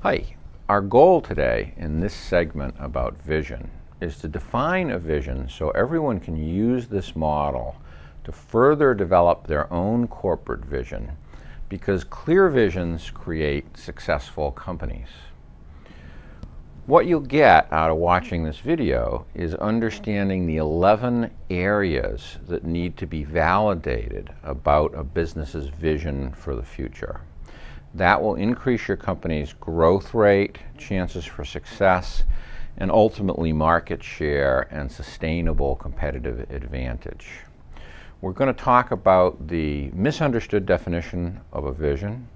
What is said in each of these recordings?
Hi, our goal today in this segment about vision is to define a vision so everyone can use this model to further develop their own corporate vision, because clear visions create successful companies. What you'll get out of watching this video is understanding the 11 areas that need to be validated about a business's vision for the future. That will increase your company's growth rate, chances for success, and ultimately market share and sustainable competitive advantage. We're going to talk about the misunderstood definition of a vision,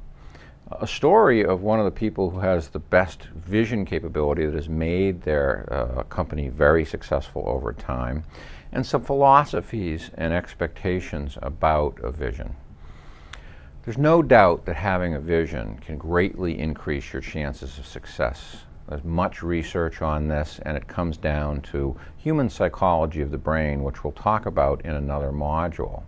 a story of one of the people who has the best vision capability that has made their company very successful over time, and some philosophies and expectations about a vision. There's no doubt that having a vision can greatly increase your chances of success. There's much research on this, and it comes down to human psychology of the brain, which we'll talk about in another module.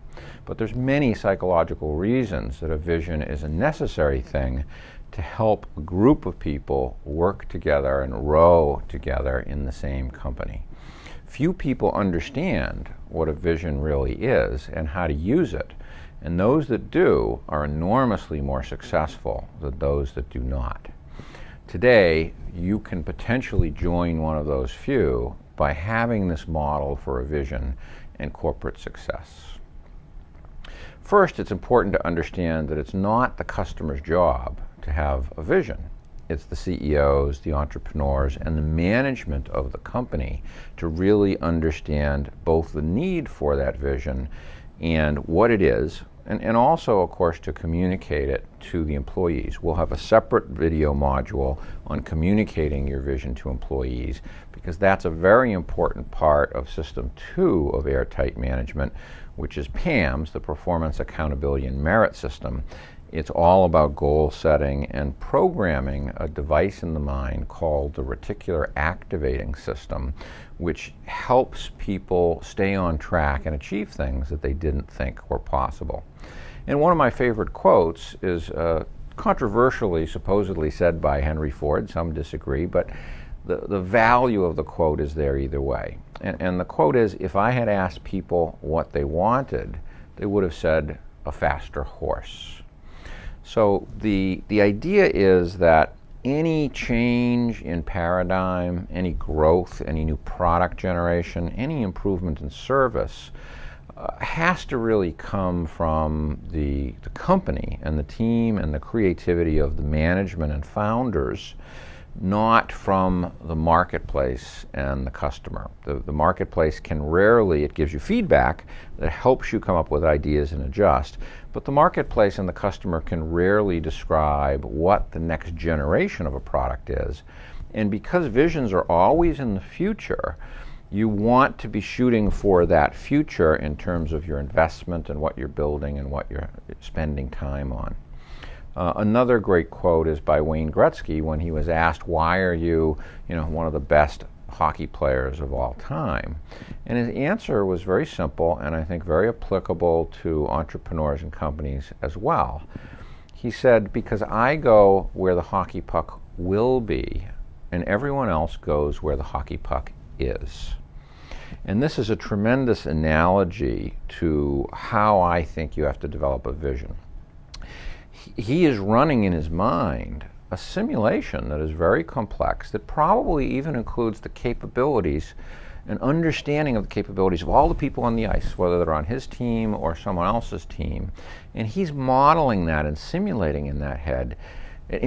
But there's many psychological reasons that a vision is a necessary thing to help a group of people work together and row together in the same company. Few people understand what a vision really is and how to use it. And those that do are enormously more successful than those that do not. Today, you can potentially join one of those few by having this model for a vision and corporate success. First, it's important to understand that it's not the customer's job to have a vision. It's the CEOs, the entrepreneurs, and the management of the company to really understand both the need for that vision and what it is, and also, of course, to communicate it to the employees. We'll have a separate video module on communicating your vision to employees, because that's a very important part of System 2 of Airtight Management, which is PAMS, the Performance Accountability and Merit System. It's all about goal setting and programming a device in the mind called the reticular activating system, which helps people stay on track and achieve things that they didn't think were possible. And one of my favorite quotes is controversially supposedly said by Henry Ford. Some disagree, but the value of the quote is there either way. And the quote is, if I had asked people what they wanted, they would have said a faster horse. So the idea is that any change in paradigm, any growth, any new product generation, any improvement in service has to really come from the company and the team and the creativity of the management and founders, not from the marketplace and the customer. The marketplace can rarely, it gives you feedback that helps you come up with ideas and adjust, but the marketplace and the customer can rarely describe what the next generation of a product is. And because visions are always in the future, you want to be shooting for that future in terms of your investment and what you're building and what you're spending time on. Another great quote is by Wayne Gretzky when he was asked, why are you, one of the best hockey players of all time? And his answer was very simple and I think very applicable to entrepreneurs and companies as well. He said, because I go where the hockey puck will be and everyone else goes where the hockey puck is. And this is a tremendous analogy to how I think you have to develop a vision. He is running in his mind a simulation that is very complex, that probably even includes the capabilities and understanding of the capabilities of all the people on the ice, whether they're on his team or someone else's team. And he's modeling that and simulating in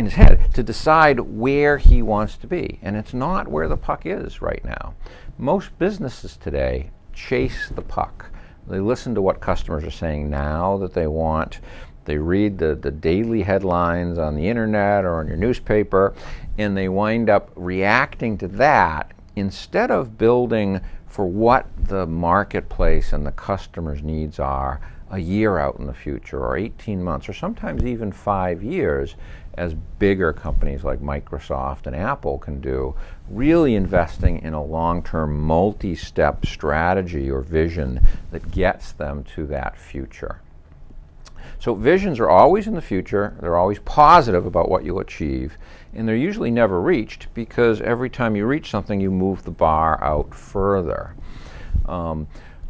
his head to decide where he wants to be. And it's not where the puck is right now. Most businesses today chase the puck. They listen to what customers are saying now that they want. They read the daily headlines on the internet or on your newspaper, and they wind up reacting to that instead of building for what the marketplace and the customer's needs are a year out in the future, or 18 months, or sometimes even 5 years, as bigger companies like Microsoft and Apple can do, really investing in a long-term multi-step strategy or vision that gets them to that future. So visions are always in the future, they're always positive about what you'll achieve, and they're usually never reached because every time you reach something, you move the bar out further.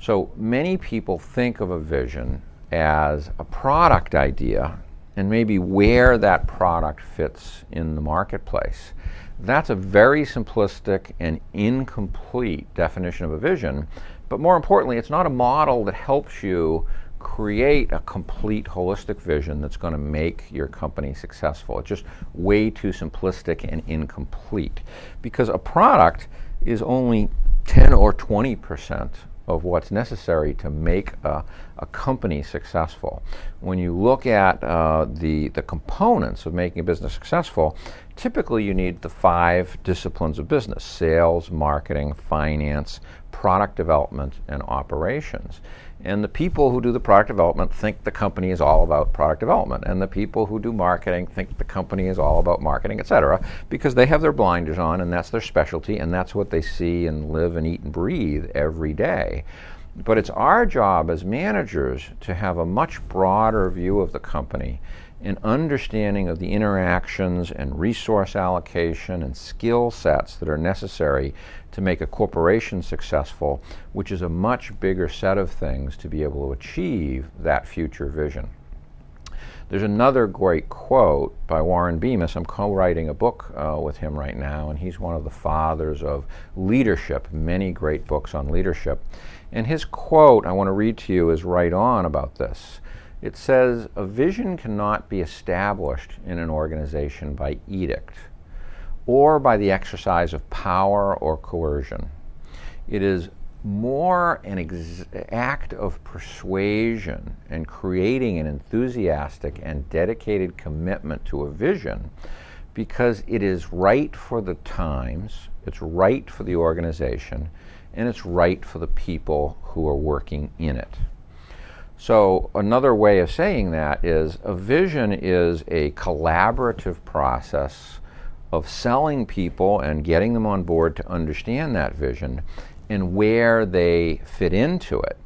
So many people think of a vision as a product idea and maybe where that product fits in the marketplace. That's a very simplistic and incomplete definition of a vision, but more importantly, it's not a model that helps you create a complete holistic vision that's going to make your company successful. It's just way too simplistic and incomplete because a product is only 10 or 20% of what's necessary to make a company successful. When you look at the components of making a business successful, typically you need the 5 disciplines of business: sales, marketing, finance, product development, and operations. And the people who do the product development think the company is all about product development, and the people who do marketing think the company is all about marketing, etc., because they have their blinders on and that's their specialty and that's what they see and live and eat and breathe every day. But it's our job as managers to have a much broader view of the company, an understanding of the interactions and resource allocation and skill sets that are necessary to make a corporation successful, which is a much bigger set of things to be able to achieve that future vision. There's another great quote by Warren Bemis. I'm co-writing a book with him right now, and he's one of the fathers of leadership, many great books on leadership. And his quote, I want to read to you, is right on about this. It says, "A vision cannot be established in an organization by edict or by the exercise of power or coercion. It is more an act of persuasion and creating an enthusiastic and dedicated commitment to a vision because it is right for the times, it's right for the organization, and it's right for the people who are working in it." So another way of saying that is a vision is a collaborative process of selling people and getting them on board to understand that vision and where they fit into it.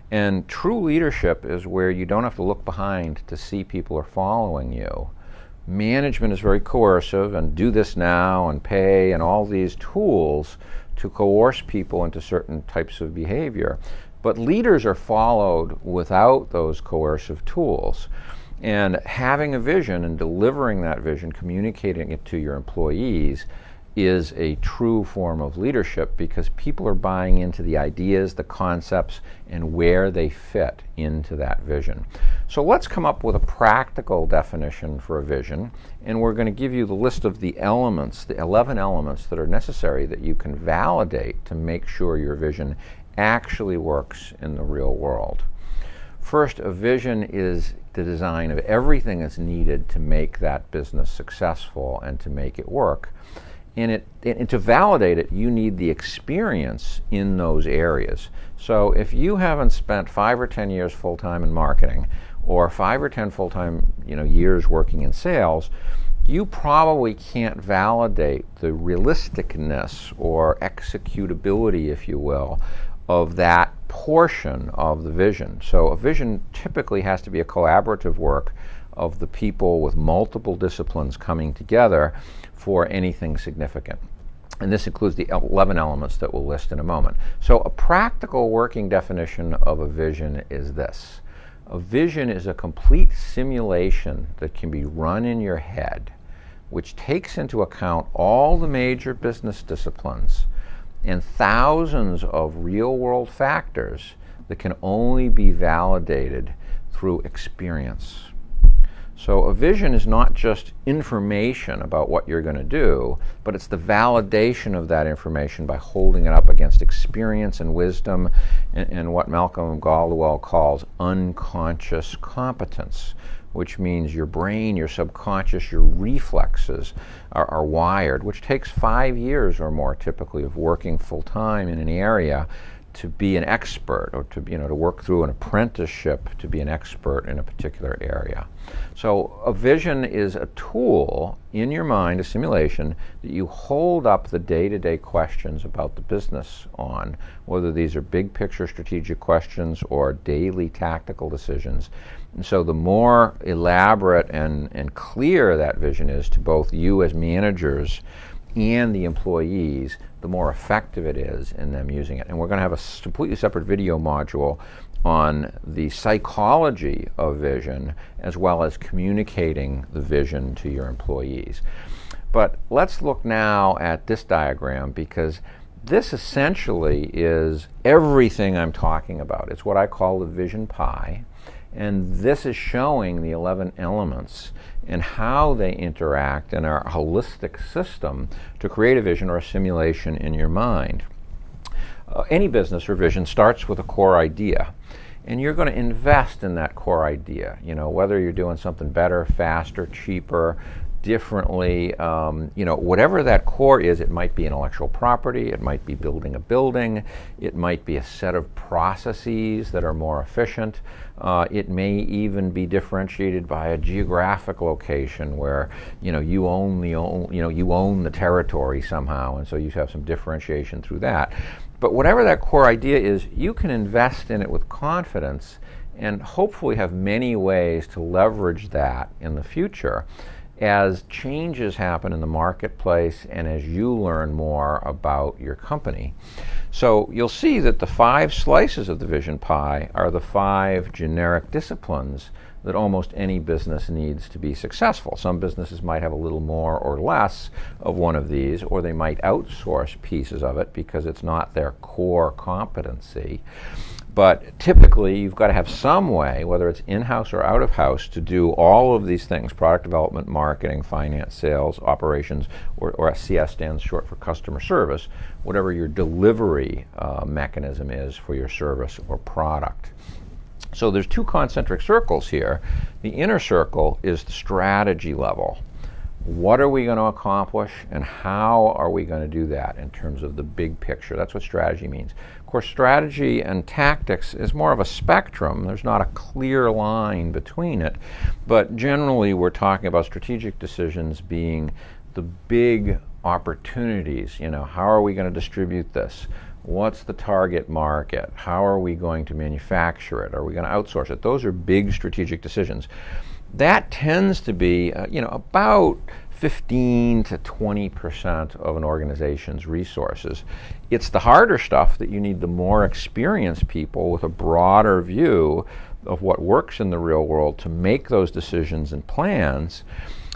And true leadership is where you don't have to look behind to see people are following you. Management is very coercive and do this now and pay and all these tools to coerce people into certain types of behavior. But leaders are followed without those coercive tools. And having a vision and delivering that vision, communicating it to your employees, is a true form of leadership because people are buying into the ideas, the concepts, and where they fit into that vision. So let's come up with a practical definition for a vision, and we're going to give you the list of the elements, the 11 elements that are necessary that you can validate to make sure your vision actually works in the real world. First, a vision is the design of everything that's needed to make that business successful and to make it work. And to validate it, you need the experience in those areas. So if you haven't spent 5 or 10 years full-time in marketing, or 5 or 10 full-time years working in sales, you probably can't validate the realisticness or executability, if you will, of that portion of the vision. So a vision typically has to be a collaborative work of the people with multiple disciplines coming together for anything significant. And this includes the 11 elements that we'll list in a moment. So a practical working definition of a vision is this. A vision is a complete simulation that can be run in your head, which takes into account all the major business disciplines and thousands of real-world factors that can only be validated through experience. So a vision is not just information about what you're going to do, but it's the validation of that information by holding it up against experience and wisdom and what Malcolm Gladwell calls unconscious competence, which means your brain, your subconscious, your reflexes are wired, which takes 5 years or more typically of working full-time in an area to be an expert, or to to work through an apprenticeship to be an expert in a particular area. So a vision is a tool in your mind, a simulation that you hold up the day-to-day questions about the business on, whether these are big picture strategic questions or daily tactical decisions. And so the more elaborate and clear that vision is to both you as managers and the employees, the more effective it is in them using it. And we're going to have a completely separate video module on the psychology of vision, as well as communicating the vision to your employees. But let's look now at this diagram, because this essentially is everything I'm talking about. It's what I call the vision pie. And this is showing the 11 elements and how they interact in our holistic system to create a vision or a simulation in your mind. Any business or vision starts with a core idea, and you're going to invest in that core idea. Whether you're doing something better, faster, cheaper, differently, whatever that core is. It might be intellectual property, it might be building a building, it might be a set of processes that are more efficient. It may even be differentiated by a geographic location where you own the territory somehow, and so you have some differentiation through that. But whatever that core idea is, you can invest in it with confidence and hopefully have many ways to leverage that in the future as changes happen in the marketplace and as you learn more about your company. So you'll see that the 5 slices of the vision pie are the 5 generic disciplines that almost any business needs to be successful. Some businesses might have a little more or less of one of these, or they might outsource pieces of it because it's not their core competency. But typically, you've got to have some way, whether it's in-house or out-of-house, to do all of these things: product development, marketing, finance, sales, operations, or CS stands short for customer service, whatever your delivery mechanism is for your service or product. So there's 2 concentric circles here. The inner circle is the strategy level. What are we going to accomplish, and how are we going to do that in terms of the big picture? That's what strategy means. Of course, strategy and tactics is more of a spectrum. There's not a clear line between it, but generally we're talking about strategic decisions being the big opportunities. How are we going to distribute this? What's the target market? How are we going to manufacture it? Are we going to outsource it? Those are big strategic decisions. That tends to be, about 15 to 20% of an organization's resources. It's the harder stuff that you need the more experienced people with a broader view of what works in the real world to make those decisions and plans.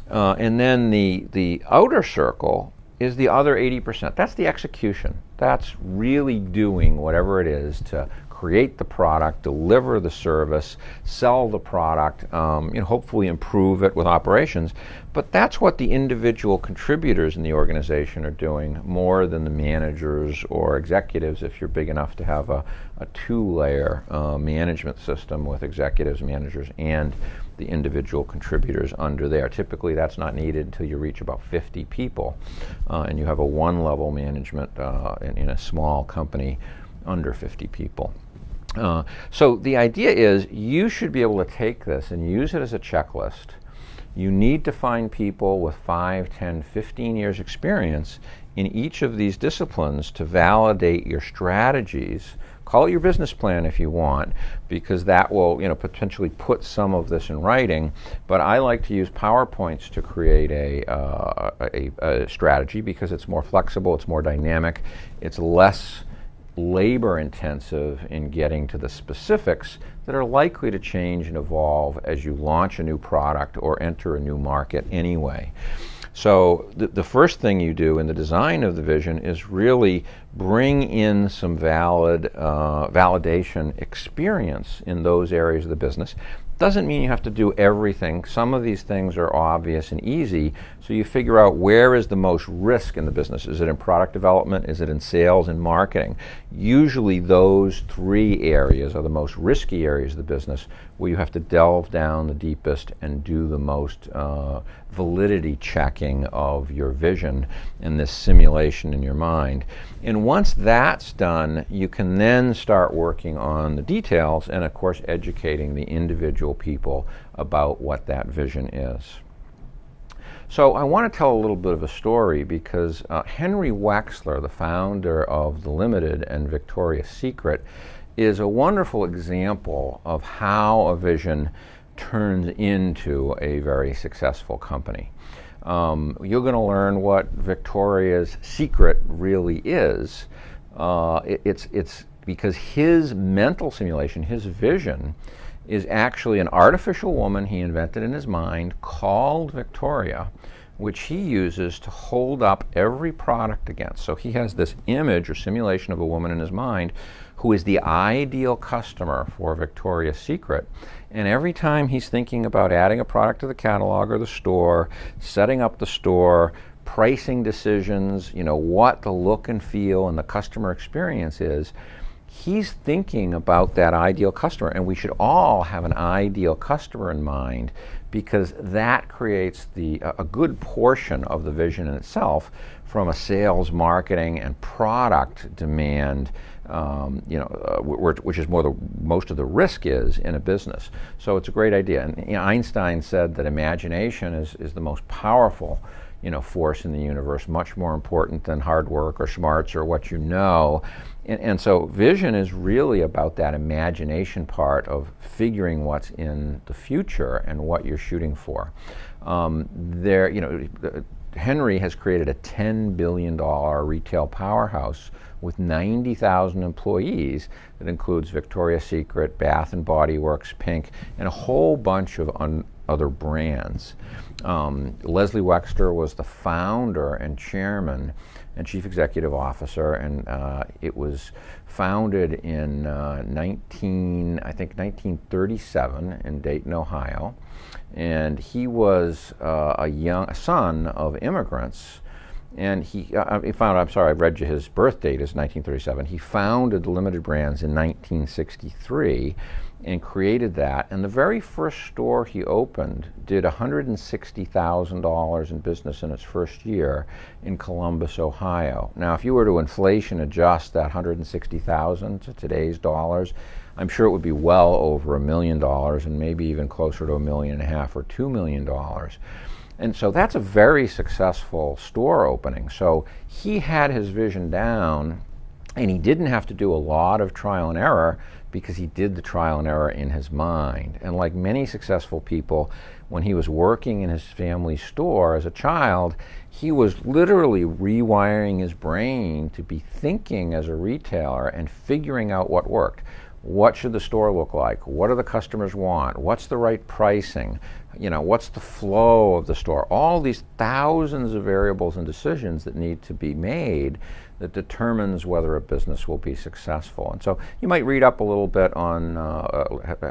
And then the outer circle is the other 80%. That's the execution. That's really doing whatever it is to create the product, deliver the service, sell the product, hopefully improve it with operations. But that's what the individual contributors in the organization are doing more than the managers or executives, if you're big enough to have a 2-layer management system with executives, managers, and the individual contributors under there. Typically that's not needed until you reach about 50 people and you have a 1-level management in a small company under 50 people. So the idea is you should be able to take this and use it as a checklist. You need to find people with 5, 10, 15 years experience in each of these disciplines to validate your strategies. Call it your business plan if you want, because that will potentially put some of this in writing. But I like to use PowerPoints to create a strategy because it's more flexible, it's more dynamic, it's less labor intensive in getting to the specifics that are likely to change and evolve as you launch a new product or enter a new market anyway. So the first thing you do in the design of the vision is really bring in some validation experience in those areas of the business. Doesn't mean you have to do everything. Some of these things are obvious and easy, so you figure out where is the most risk in the business. Is it in product development? Is it in sales and marketing? Usually those 3 areas are the most risky areas of the business where you have to delve down the deepest and do the most validity checking of your vision in this simulation in your mind. And once that's done, you can then start working on the details and, of course, educating the individual people about what that vision is. So I want to tell a little bit of a story because Henry Wexler, the founder of The Limited and Victoria's Secret, is a wonderful example of how a vision turns into a very successful company. You're going to learn what Victoria's Secret really is. It's because his mental simulation, his vision, is actually an artificial woman he invented in his mind called Victoria, which he uses to hold up every product against. So he has this image or simulation of a woman in his mind who is the ideal customer for Victoria's Secret. And every time he's thinking about adding a product to the catalog or the store, setting up the store, pricing decisions, what the look and feel and the customer experience is, he's thinking about that ideal customer. And we should all have an ideal customer in mind, because that creates a good portion of the vision in itself from a sales, marketing, and product demand, which is most of the risk is in a business. So it's a great idea. And Einstein said that imagination is the most powerful force in the universe, much more important than hard work or smarts or what you know. And so vision is really about that imagination part of figuring what's in the future and what you're shooting for. Henry has created a $10 billion retail powerhouse with 90,000 employees that includes Victoria's Secret, Bath and Body Works, Pink, and a whole bunch of other brands. Leslie Wexler was the founder and chairman and chief executive officer, and it was founded in 1937 in Dayton, Ohio. And he was a son of immigrants. And I read you his birth date is 1937. He founded the Limited Brands in 1963 and created that. And the very first store he opened did $160,000 in business in its first year in Columbus, Ohio. Now, if you were to inflation adjust that $160,000 to today's dollars, I'm sure it would be well over $1 million and maybe even closer to $1.5 million or $2 million. And so that's a very successful store opening. So he had his vision down, and he didn't have to do a lot of trial and error because he did the trial and error in his mind. And like many successful people, when he was working in his family's store as a child, he was literally rewiring his brain to be thinking as a retailer and figuring out what worked. What should the store look like? What do the customers want? What's the right pricing? What's the flow of the store? All these thousands of variables and decisions that need to be made that determines whether a business will be successful. And so you might read up a little bit on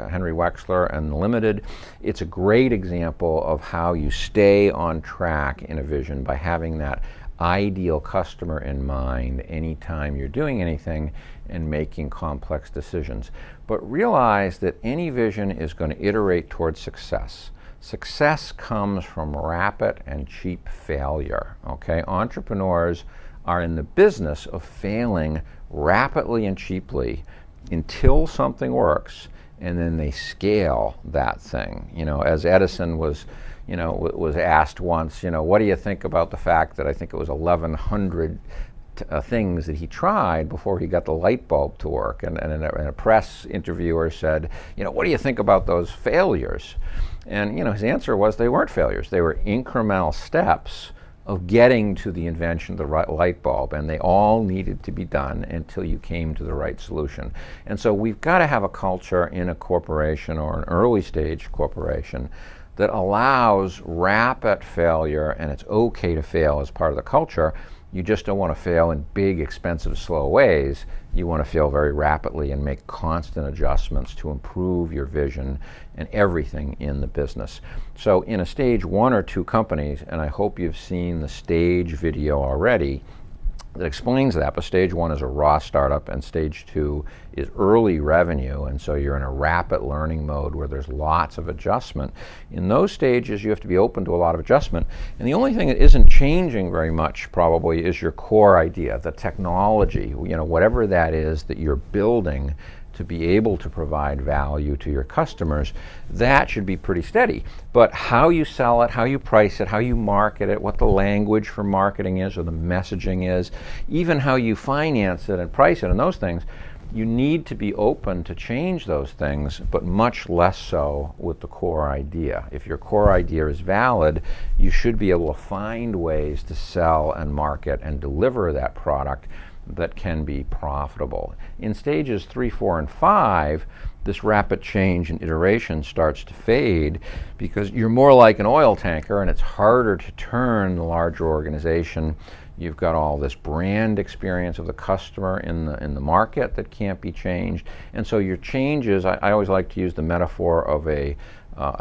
Henry Wexler and Limited. It's a great example of how you stay on track in a vision by having that ideal customer in mind anytime you're doing anything and making complex decisions. But realize that any vision is going to iterate towards success. Success comes from rapid and cheap failure. Okay? Entrepreneurs are in the business of failing rapidly and cheaply until something works, and then they scale that thing. As Edison was asked once, what do you think about the fact that I think it was 1,100 things that he tried before he got the light bulb to work? And a press interviewer said, what do you think about those failures? And his answer was they weren't failures. They were incremental steps of getting to the invention of the right light bulb, and they all needed to be done until you came to the right solution. And so we've got to have a culture in a corporation or an early stage corporation that allows rapid failure, and it's okay to fail as part of the culture. You just don't want to fail in big, expensive, slow ways. You want to fail very rapidly and make constant adjustments to improve your vision and everything in the business. So in a stage 1 or 2 companies, and I hope you've seen the stage video already, that explains that. But stage 1 is a raw startup, and stage 2 is early revenue, and so you're in a rapid learning mode where there's lots of adjustment. In those stages, you have to be open to a lot of adjustment, and the only thing that isn't changing very much probably is your core idea, the technology, whatever that is that you're building to be able to provide value to your customers. That should be pretty steady. But how you sell it, how you price it, how you market it, what the language for marketing is or the messaging is, even how you finance it and price it and those things, you need to be open to change those things, but much less so with the core idea. If your core idea is valid, you should be able to find ways to sell and market and deliver that product that can be profitable. In stages 3, 4, and 5, this rapid change and iteration starts to fade because you're more like an oil tanker and it's harder to turn the larger organization. You've got all this brand experience of the customer in the market that can't be changed. And so your changes, I always like to use the metaphor of a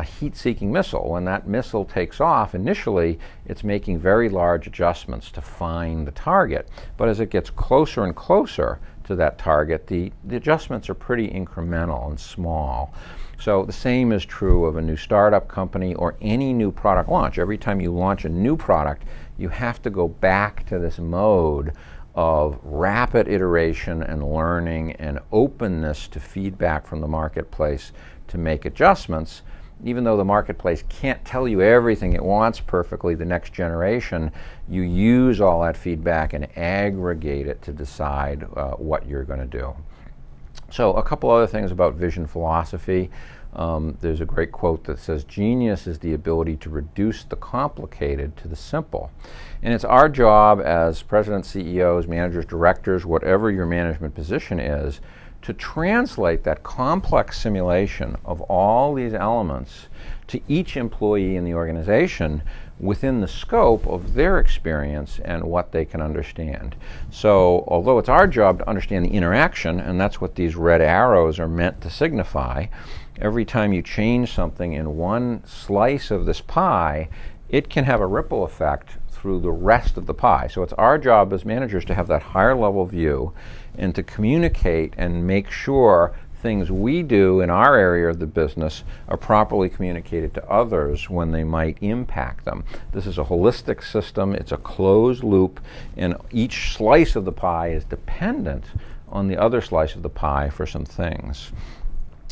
heat-seeking missile. When that missile takes off, initially it's making very large adjustments to find the target. But as it gets closer and closer to that target, the adjustments are pretty incremental and small. So the same is true of a new startup company or any new product launch. Every time you launch a new product, you have to go back to this mode of rapid iteration and learning and openness to feedback from the marketplace to make adjustments. Even though the marketplace can't tell you everything it wants perfectly the next generation, you use all that feedback and aggregate it to decide what you're going to do. So a couple other things about vision philosophy. There's a great quote that says, "Genius is the ability to reduce the complicated to the simple." And it's our job as presidents, CEOs, managers, directors, whatever your management position is, to translate that complex simulation of all these elements to each employee in the organization within the scope of their experience and what they can understand. So although it's our job to understand the interaction, and that's what these red arrows are meant to signify, every time you change something in one slice of this pie, it can have a ripple effect through the rest of the pie. So it's our job as managers to have that higher level view and to communicate and make sure things we do in our area of the business are properly communicated to others when they might impact them. This is a holistic system, it's a closed loop, and each slice of the pie is dependent on the other slice of the pie for some things.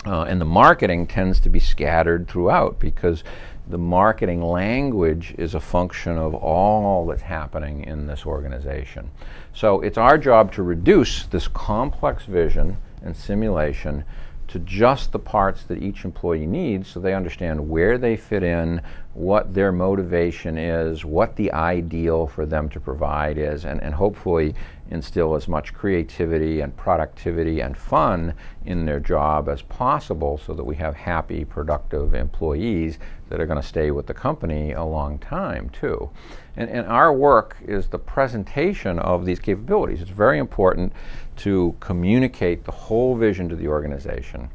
And the marketing tends to be scattered throughout because the marketing language is a function of all that's happening in this organization. So it's our job to reduce this complex vision and simulation to just the parts that each employee needs so they understand where they fit in, what their motivation is, what the ideal for them to provide is, and hopefully instill as much creativity and productivity and fun in their job as possible so that we have happy, productive employees that are going to stay with the company a long time too. And our work is the presentation of these capabilities. It's very important to communicate the whole vision to the organization.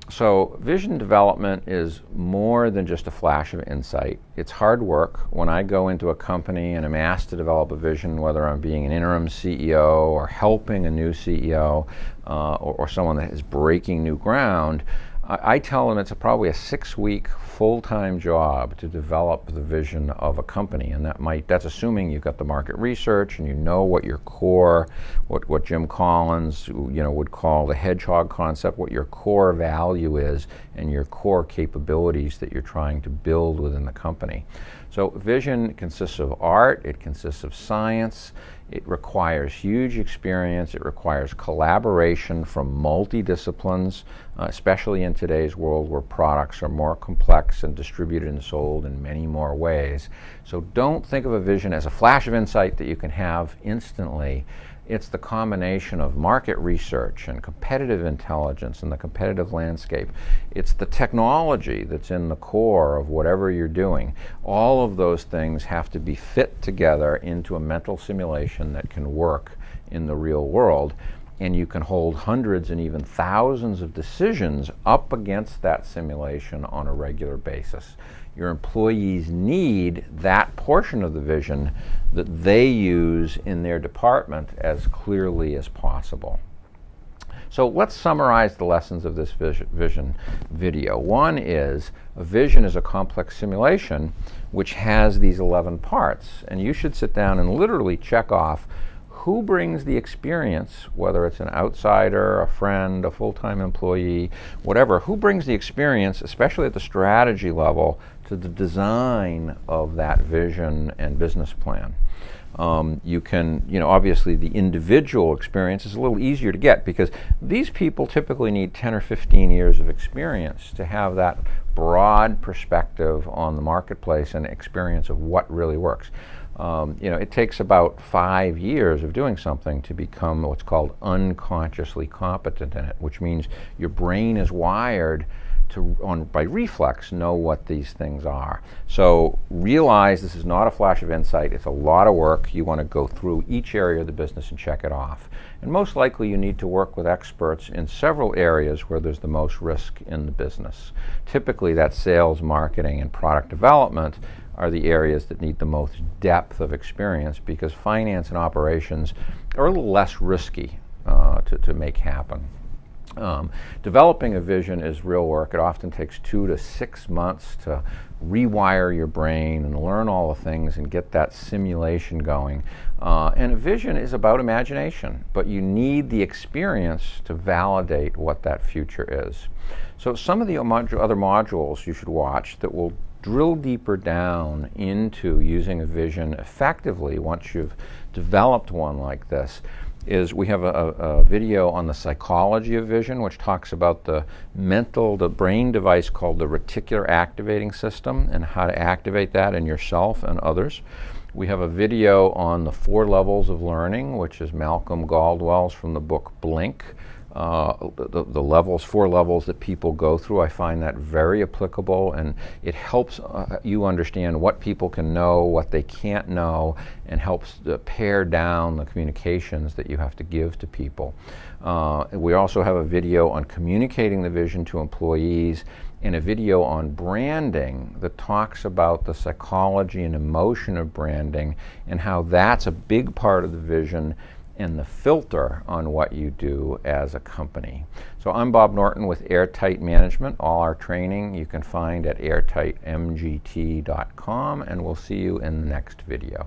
So vision development is more than just a flash of insight. It's hard work. When I go into a company and I'm asked to develop a vision, whether I'm being an interim CEO or helping a new CEO or someone that is breaking new ground, I tell them it's probably a 6-week full-time job to develop the vision of a company, and that's assuming you've got the market research and you know what your core, what Jim Collins would call the hedgehog concept, what your core value is and your core capabilities that you're trying to build within the company. So vision consists of art, it consists of science, it requires huge experience, it requires collaboration from multi-disciplines, especially in today's world where products are more complex and distributed and sold in many more ways. So don't think of a vision as a flash of insight that you can have instantly. It's the combination of market research and competitive intelligence and the competitive landscape. It's the technology that's in the core of whatever you're doing. All of those things have to be fit together into a mental simulation that can work in the real world. and you can hold hundreds and even thousands of decisions up against that simulation on a regular basis. Your employees need that portion of the vision that they use in their department as clearly as possible. So let's summarize the lessons of this vision video. One is a vision is a complex simulation which has these 11 parts, and you should sit down and literally check off who brings the experience, whether it's an outsider, a friend, a full-time employee, whatever, who brings the experience, especially at the strategy level, to the design of that vision and business plan. You can, obviously the individual experience is a little easier to get because these people typically need 10 or 15 years of experience to have that broad perspective on the marketplace and experience of what really works. It takes about 5 years of doing something to become what's called unconsciously competent in it, which means your brain is wired to, by reflex, know what these things are. So realize this is not a flash of insight. It's a lot of work. You want to go through each area of the business and check it off. And most likely you need to work with experts in several areas where there's the most risk in the business. Typically that's sales, marketing, and product development are the areas that need the most depth of experience because finance and operations are a little less risky to make happen. Developing a vision is real work. It often takes 2 to 6 months to rewire your brain and learn all the things and get that simulation going. And a vision is about imagination, but you need the experience to validate what that future is. So some of the other modules you should watch that will drill deeper down into using a vision effectively once you've developed one like this is we have a video on the psychology of vision, which talks about the brain device called the reticular activating system and how to activate that in yourself and others. We have a video on the 4 levels of learning, which is Malcolm Gladwell's from the book Blink. The 4 levels that people go through, I find that very applicable, and it helps you understand what people can know, what they can't know, and helps pare down the communications that you have to give to people. We also have a video on communicating the vision to employees and a video on branding that talks about the psychology and emotion of branding and how that's a big part of the vision and the filter on what you do as a company. So I'm Bob Norton with Airtight Management. All our training you can find at airtightmgt.com, and we'll see you in the next video.